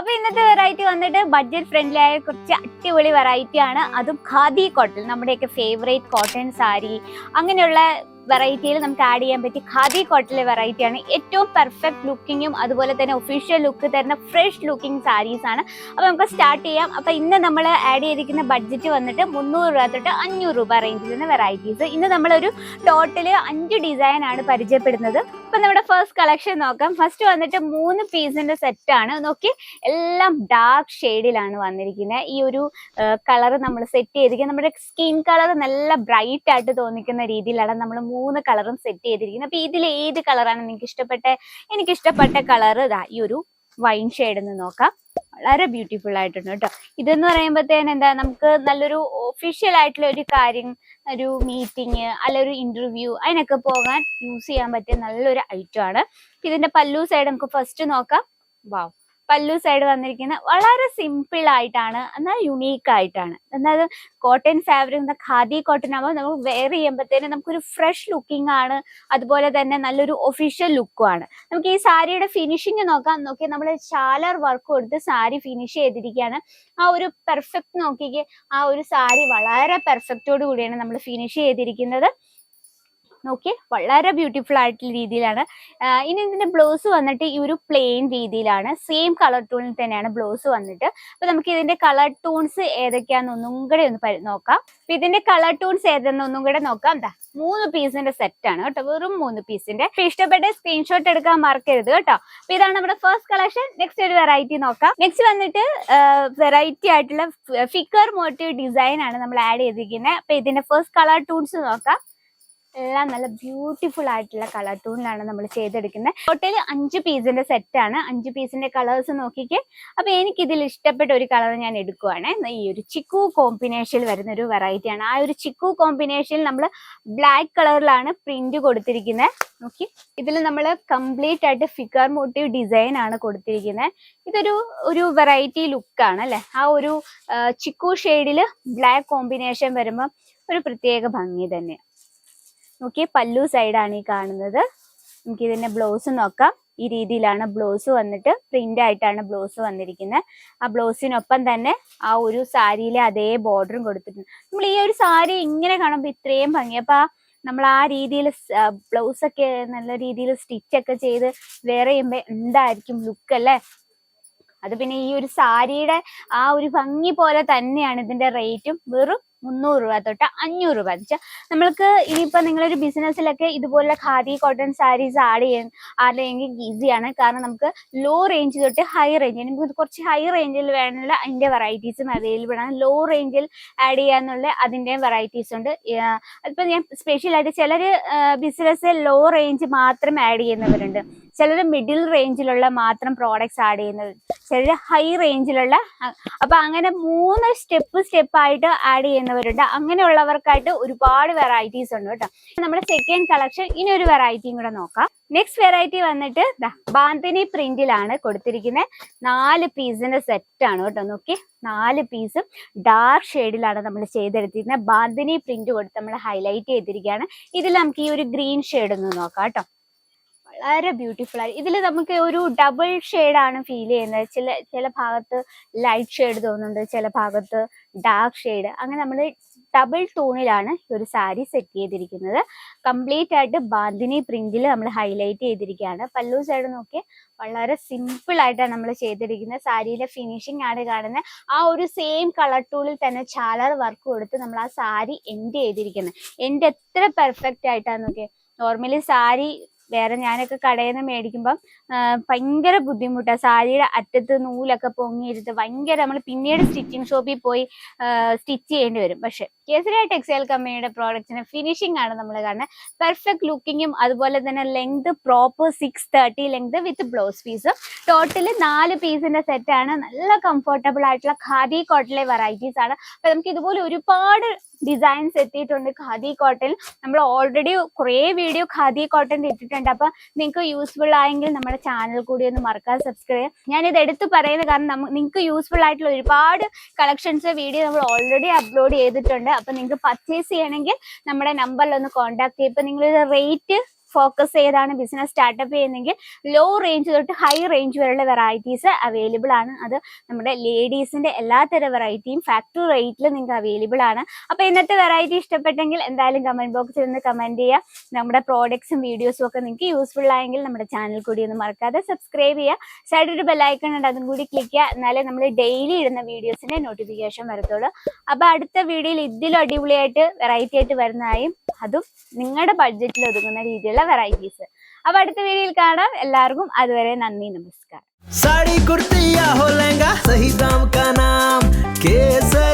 അപ്പൊ ഇന്നത്തെ വെറൈറ്റി വന്നിട്ട് ബഡ്ജറ്റ് ഫ്രണ്ട്ലി ആയ കുറച്ച് അടിപൊളി വെറൈറ്റി ആണ്. അതും ഖാദി കോട്ടൺ, നമ്മുടെയൊക്കെ ഫേവറേറ്റ് കോട്ടൺ സാരി അങ്ങനെയുള്ള വെറൈറ്റിയിൽ നമുക്ക് ആഡ് ചെയ്യാൻ പറ്റിയ ഖാദി കോട്ടണിലെ വെറൈറ്റിയാണ്. ഏറ്റവും പെർഫെക്റ്റ് ലുക്കിങ്ങും അതുപോലെ തന്നെ ഒഫീഷ്യൽ ലുക്ക് തരുന്ന ഫ്രഷ് ലുക്കിംഗ് സാരീസ് ആണ്. അപ്പൊ നമുക്ക് സ്റ്റാർട്ട് ചെയ്യാം. അപ്പൊ ഇന്ന് നമ്മൾ ആഡ് ചെയ്തിരിക്കുന്ന ബഡ്ജറ്റ് വന്നിട്ട് 300 രൂപ തൊട്ട് 500 രൂപ റേഞ്ചിൽ നിന്ന് വെറൈറ്റീസ്. ഇന്ന് നമ്മളൊരു ടോട്ടല് 5 ഡിസൈൻ ആണ് പരിചയപ്പെടുന്നത്. അപ്പൊ നമ്മുടെ ഫസ്റ്റ് കളക്ഷൻ നോക്കാം. ഫസ്റ്റ് വന്നിട്ട് 3 പീസിന്റെ സെറ്റ് ആണ്. നോക്കി, എല്ലാം ഡാർക്ക് ഷെയ്ഡിലാണ് വന്നിരിക്കുന്നത്. ഈ ഒരു കളർ നമ്മൾ സെറ്റ് ചെയ്തിരിക്കുന്നത് നമ്മുടെ സ്കിൻ കളർ നല്ല ബ്രൈറ്റ് ആയിട്ട് തോന്നിക്കുന്ന രീതിയിലാണ് നമ്മൾ 3 കളറും സെറ്റ് ചെയ്തിരിക്കുന്നത്. അപ്പൊ ഇതിൽ ഏത് കളറാണ് നിങ്ങൾക്ക് ഇഷ്ടപ്പെട്ട? എനിക്ക് ഇഷ്ടപ്പെട്ട കളർ ഇതാ ഈ ഒരു വൈൻ ഷെയ്ഡ് എന്ന് നോക്കാം. വളരെ ബ്യൂട്ടിഫുൾ ആയിട്ടുണ്ട് കേട്ടോ. ഇതെന്ന് പറയുമ്പോഴത്തേന് എന്താ, നമുക്ക് നല്ലൊരു ഒഫീഷ്യൽ ആയിട്ടുള്ള ഒരു കാര്യം, ഒരു മീറ്റിംഗ് അല്ല ഒരു ഇന്റർവ്യൂ, അതിനൊക്കെ പോകാൻ യൂസ് ചെയ്യാൻ പറ്റിയ നല്ലൊരു ഐറ്റം ആണ്. ഇതിന്റെ പല്ലു സൈഡ് നമുക്ക് ഫസ്റ്റ് നോക്കാം. വാവ്, പല്ലു സൈഡ് വന്നിരിക്കുന്ന വളരെ സിമ്പിൾ ആയിട്ടാണ്, എന്നാൽ യുണീക്ക് ആയിട്ടാണ്. എന്നാൽ കോട്ടൺ ഫാബ്രിക്, ഖാദി കോട്ടൺ ആകുമ്പോൾ നമുക്ക് വെയർ ചെയ്യുമ്പോഴത്തേനും നമുക്കൊരു ഫ്രഷ് ലുക്കിംഗ് ആണ്, അതുപോലെ തന്നെ നല്ലൊരു ഒഫീഷ്യൽ ലുക്കും ആണ്. നമുക്ക് ഈ സാരിയുടെ ഫിനിഷിങ് നോക്കാം. നോക്കി, നമ്മൾ ഷാലർ വർക്ക് കൊടുത്ത് സാരി ഫിനിഷ് ചെയ്തിരിക്കുകയാണ്. ആ ഒരു പെർഫെക്റ്റ് നോക്കിക്കേ, ആ ഒരു സാരി വളരെ പെർഫെക്റ്റോട് കൂടിയാണ് നമ്മൾ ഫിനിഷ് ചെയ്തിരിക്കുന്നത്. നോക്കി, വളരെ ബ്യൂട്ടിഫുൾ ആയിട്ടുള്ള രീതിയിലാണ്. ഇനി ഇതിന്റെ ബ്ലൗസ് വന്നിട്ട് ഈ ഒരു പ്ലെയിൻ രീതിയിലാണ്, സെയിം കളർ ടൂണിൽ തന്നെയാണ് ബ്ലൗസ് വന്നിട്ട്. അപ്പൊ നമുക്ക് ഇതിന്റെ കളർ ടൂൺസ് ഏതൊക്കെയാന്ന് ഒന്നും കൂടെ ഒന്ന് നോക്കാം. അപ്പൊ ഇതിന്റെ കളർ ടൂൺസ് ഏതെന്ന് ഒന്നും കൂടെ നോക്കാം. എന്താ, 3 പീസിന്റെ സെറ്റ് ആണ് കേട്ടോ, വെറും 3 പീസിന്റെ. ഇഷ്ടപ്പെട്ട സ്ക്രീൻഷോട്ട് എടുക്കാൻ മറക്കരുത് കേട്ടോ. അപ്പൊ ഇതാണ് നമ്മുടെ ഫസ്റ്റ് കളക്ഷൻ. നെക്സ്റ്റ് ഒരു വെറൈറ്റി നോക്കാം. നെക്സ്റ്റ് വന്നിട്ട് വെറൈറ്റി ആയിട്ടുള്ള ഫിക്കർ മോട്ടീവ് ഡിസൈൻ ആണ് നമ്മൾ ആഡ് ചെയ്തിരിക്കുന്നത്. അപ്പൊ ഇതിന്റെ ഫസ്റ്റ് കളർ ടൂൺസ് നോക്കാം. എല്ലാം നല്ല ബ്യൂട്ടിഫുൾ ആയിട്ടുള്ള കളർ ടൂണിലാണ് നമ്മൾ ചെയ്തെടുക്കുന്നത്. ടോട്ടൽ 5 പീസിന്റെ സെറ്റ് ആണ്. 5 പീസിന്റെ കളേഴ്സ് നോക്കിക്കേ. അപ്പൊ എനിക്ക് ഇതിൽ ഇഷ്ടപ്പെട്ട ഒരു കളർ ഞാൻ എടുക്കുവാണ്. ഈ ഒരു ചിക്കു കോമ്പിനേഷനിൽ വരുന്ന ഒരു വെറൈറ്റി ആണ്. ആ ഒരു ചിക്കു കോമ്പിനേഷനിൽ നമ്മൾ ബ്ലാക്ക് കളറിലാണ് പ്രിന്റ് കൊടുത്തിരിക്കുന്നത്. നോക്കി, ഇതിൽ നമ്മൾ കംപ്ലീറ്റ് ആയിട്ട് ഫിഗർ മോട്ടീവ് ഡിസൈൻ ആണ് കൊടുത്തിരിക്കുന്നത്. ഇതൊരു വെറൈറ്റി ലുക്കാണ് അല്ലെ. ആ ഒരു ചിക്കു ഷെയ്ഡില് ബ്ലാക്ക് കോമ്പിനേഷൻ വരുമ്പോൾ ഒരു പ്രത്യേക ഭംഗി തന്നെയാണ്. നോക്കിയേ, പല്ലു സൈഡാണ് ഈ കാണുന്നത്. നമുക്ക് ഇതിന്റെ ബ്ലൗസ് നോക്കാം. ഈ രീതിയിലാണ് ബ്ലൗസ് വന്നിട്ട്, പ്രിന്റ് ആയിട്ടാണ് ബ്ലൗസ് വന്നിരിക്കുന്നത്. ആ ബ്ലൗസിനൊപ്പം തന്നെ ആ ഒരു സാരിയിലെ അതേ ബോർഡറും കൊടുത്തിട്ടുണ്ട്. നമ്മൾ ഈ ഒരു സാരി ഇങ്ങനെ കാണുമ്പോൾ ഇത്രയും ഭംഗി. അപ്പൊ നമ്മൾ ആ രീതിയിൽ ബ്ലൗസ് ഒക്കെ നല്ല രീതിയിൽ സ്റ്റിച്ച് ഒക്കെ ചെയ്ത് വേറെ ചെയ്യുമ്പോൾ എന്തായിരിക്കും ലുക്ക് അല്ലേ. അത് പിന്നെ ഈ ഒരു സാരിയുടെ ആ ഒരു ഭംഗി പോലെ തന്നെയാണ് ഇതിന്റെ റേറ്റും. വെറും 300 രൂപ തൊട്ട് 500 രൂപ. നമ്മൾക്ക് ഇനിയിപ്പോ നിങ്ങളൊരു ബിസിനസ്സിലൊക്കെ ഇതുപോലെ ഖാദി കോട്ടൺ സാരീസ് ആഡ് ചെയ്യെങ്കിൽ ഈസിയാണ്. കാരണം നമുക്ക് ലോ റേഞ്ച് തൊട്ട് ഹൈ റേഞ്ച്, നമുക്ക് കുറച്ച് ഹൈ റേഞ്ചിൽ വേണമെങ്കിൽ അതിന്റെ വെറൈറ്റീസും അവൈലബിൾ ആണ്. ലോ റേഞ്ചിൽ ആഡ് ചെയ്യാന്നുള്ള അതിന്റെയും വെറൈറ്റീസ് ഉണ്ട്. അതിപ്പോ ഞാൻ സ്പെഷ്യൽ ആയിട്ട് ചിലര് ബിസിനസ് ലോ റേഞ്ച് മാത്രം ആഡ് ചെയ്യുന്നവരുണ്ട്, ചിലര് മിഡിൽ റേഞ്ചിലുള്ള മാത്രം പ്രോഡക്ട്സ് ആഡ് ചെയ്യുന്നത്, ചിലര് ഹൈ റേഞ്ചിലുള്ള. അപ്പൊ അങ്ങനെ 3 സ്റ്റെപ്പ് ആയിട്ട് ആഡ് ചെയ്യുന്നവരുണ്ട്. അങ്ങനെയുള്ളവർക്കായിട്ട് ഒരുപാട് വെറൈറ്റീസ് ഉണ്ട് കേട്ടോ. നമ്മുടെ സെക്കൻഡ് കളക്ഷൻ, ഇനി ഒരു വെറൈറ്റിയും കൂടെ നോക്കാം. നെക്സ്റ്റ് വെറൈറ്റി വന്നിട്ട് ബാന്തിനി പ്രിന്റിലാണ് കൊടുത്തിരിക്കുന്നത്. 4 പീസിന്റെ സെറ്റ് ആണ് കേട്ടോ. നോക്കി, 4 പീസും ഡാർക്ക് ഷെയ്ഡിലാണ് നമ്മൾ ചെയ്തെടുത്തിരിക്കുന്നത്. ബാന്തിനി പ്രിന്റ് കൊടുത്ത് നമ്മൾ ഹൈലൈറ്റ് ചെയ്തിരിക്കുകയാണ്. ഇതിൽ നമുക്ക് ഈ ഒരു ഗ്രീൻ ഷെയ്ഡ് ഒന്ന് നോക്കാം കേട്ടോ. വളരെ ബ്യൂട്ടിഫുൾ ആയി. ഇതിൽ നമുക്ക് ഒരു ഡബിൾ ഷെയ്ഡാണ് ഫീൽ ചെയ്യുന്നത്. ചില ഭാഗത്ത് ലൈറ്റ് ഷെയ്ഡ് തോന്നുന്നുണ്ട്, ചില ഭാഗത്ത് ഡാർക്ക് ഷെയ്ഡ്. അങ്ങനെ നമ്മൾ ഡബിൾ ടൂണിലാണ് ഈ ഒരു സാരി സെറ്റ് ചെയ്തിരിക്കുന്നത്. കംപ്ലീറ്റ് ആയിട്ട് ബാന്തിനി പ്രിന്റിൽ നമ്മൾ ഹൈലൈറ്റ് ചെയ്തിരിക്കുകയാണ്. പല്ലു സൈഡ് നോക്കി, വളരെ സിമ്പിൾ ആയിട്ടാണ് നമ്മൾ ചെയ്തിരിക്കുന്നത്. സാരിയിലെ ഫിനിഷിംഗ് ആണ് കാണുന്നത്. ആ ഒരു സെയിം കളർ ടൂളിൽ തന്നെ ചാലർ വർക്ക് കൊടുത്ത് നമ്മൾ ആ സാരി എൻഡ് ചെയ്തിരിക്കുന്നത്. എൻഡ് എത്ര പെർഫെക്റ്റ് ആയിട്ടാണ് നോക്കിയേ. നോർമലി സാരി വേറെ ഞാനൊക്കെ കടയിൽ നിന്ന് മേടിക്കുമ്പം ഭയങ്കര ബുദ്ധിമുട്ടാണ്. സാരിയുടെ അറ്റത്ത് നൂലൊക്കെ പൊങ്ങിയിരുത്ത് ഭയങ്കര, നമ്മൾ പിന്നീട് സ്റ്റിച്ചിങ് ഷോപ്പിൽ പോയി സ്റ്റിച്ച് ചെയ്യേണ്ടി വരും. പക്ഷെ കേസരിയ ടെക്സ്റ്റൈൽ കമ്പനിയുടെ പ്രോഡക്റ്റിന് ഫിനിഷിംഗ് ആണ് നമ്മൾ കാണുന്നത്. പെർഫെക്റ്റ് ലുക്കിങ്ങും അതുപോലെ തന്നെ length proper 630 length with blouse പീസും. ടോട്ടല് 4 പീസിന്റെ സെറ്റ് ആണ്. നല്ല കംഫർട്ടബിൾ ആയിട്ടുള്ള ഖാദി കോട്ടണിലെ വെറൈറ്റീസ് ആണ്. അപ്പൊ നമുക്ക് ഇതുപോലെ ഒരുപാട് ഡിസൈൻസ് എത്തിയിട്ടുണ്ട് ഖാദി കോട്ടൺ. നമ്മൾ ഓൾറെഡി കുറേ വീഡിയോ ഖാദി കോട്ടൺ ഇട്ടിട്ടുണ്ട്. അപ്പൊ നിങ്ങൾക്ക് യൂസ്ഫുൾ ആയെങ്കിൽ നമ്മുടെ ചാനൽ കൂടി ഒന്ന് മറക്കാതെ സബ്സ്ക്രൈബ് ചെയ്യാം. ഞാനിത് എടുത്ത് പറയുന്നത് കാരണം നിങ്ങൾക്ക് യൂസ്ഫുൾ ആയിട്ടുള്ള ഒരുപാട് കളക്ഷൻസ് വീഡിയോ നമ്മൾ ഓൾറെഡി അപ്ലോഡ് ചെയ്തിട്ടുണ്ട്. അപ്പൊ നിങ്ങൾക്ക് പർച്ചേസ് ചെയ്യണമെങ്കിൽ നമ്മുടെ നമ്പറിൽ ഒന്ന് കോൺടാക്ട് ചെയ്യും. ഇപ്പൊ നിങ്ങളൊരു റേറ്റ് ഫോക്കസ് ചെയ്താണ് ബിസിനസ് സ്റ്റാർട്ടപ്പ് ചെയ്യുന്നെങ്കിൽ ലോ റേഞ്ച് തൊട്ട് ഹൈ റേഞ്ച് വരെയുള്ള വെറൈറ്റീസ് അവൈലബിൾ ആണ്. അത് നമ്മുടെ ലേഡീസിന്റെ എല്ലാത്തരം വെറൈറ്റിയും ഫാക്ടറി റേറ്റിൽ നിങ്ങൾക്ക് അവൈലബിൾ ആണ്. അപ്പോൾ ഇന്നത്തെ വെറൈറ്റി ഇഷ്ടപ്പെട്ടെങ്കിൽ എന്തായാലും കമന്റ് ബോക്സിൽ നിന്ന് കമന്റ് ചെയ്യുക. നമ്മുടെ പ്രോഡക്ട്സും വീഡിയോസും ഒക്കെ നിങ്ങൾക്ക് യൂസ്ഫുൾ ആയെങ്കിൽ നമ്മുടെ ചാനൽ കൂടി ഒന്ന് മറക്കാതെ സബ്സ്ക്രൈബ് ചെയ്യുക. സൈഡിൽ ഒരു ബെല്ലൈക്കൺ ഉണ്ട്, അതും കൂടി ക്ലിക്ക് ചെയ്യുക. എന്നാലേ നമ്മൾ ഡെയിലി ഇടുന്ന വീഡിയോസിന്റെ നോട്ടിഫിക്കേഷൻ വരത്തുള്ളൂ. അപ്പോൾ അടുത്ത വീഡിയോയിൽ ഇതിലും അടിപൊളിയായിട്ട് വെറൈറ്റി ആയിട്ട് വരുന്നതായും അതും നിങ്ങളുടെ ബഡ്ജറ്റിൽ ഒതുങ്ങുന്ന രീതിയിലുള്ള വെറൈറ്റീസ്. അപ്പൊ അടുത്ത വീഡിയോയിൽ കാണാം. എല്ലാവർക്കും അതുവരെ നന്ദി, നമസ്കാരം. साड़ी कुर्ती या हो लहंगा, सही दाम का नाम केसर।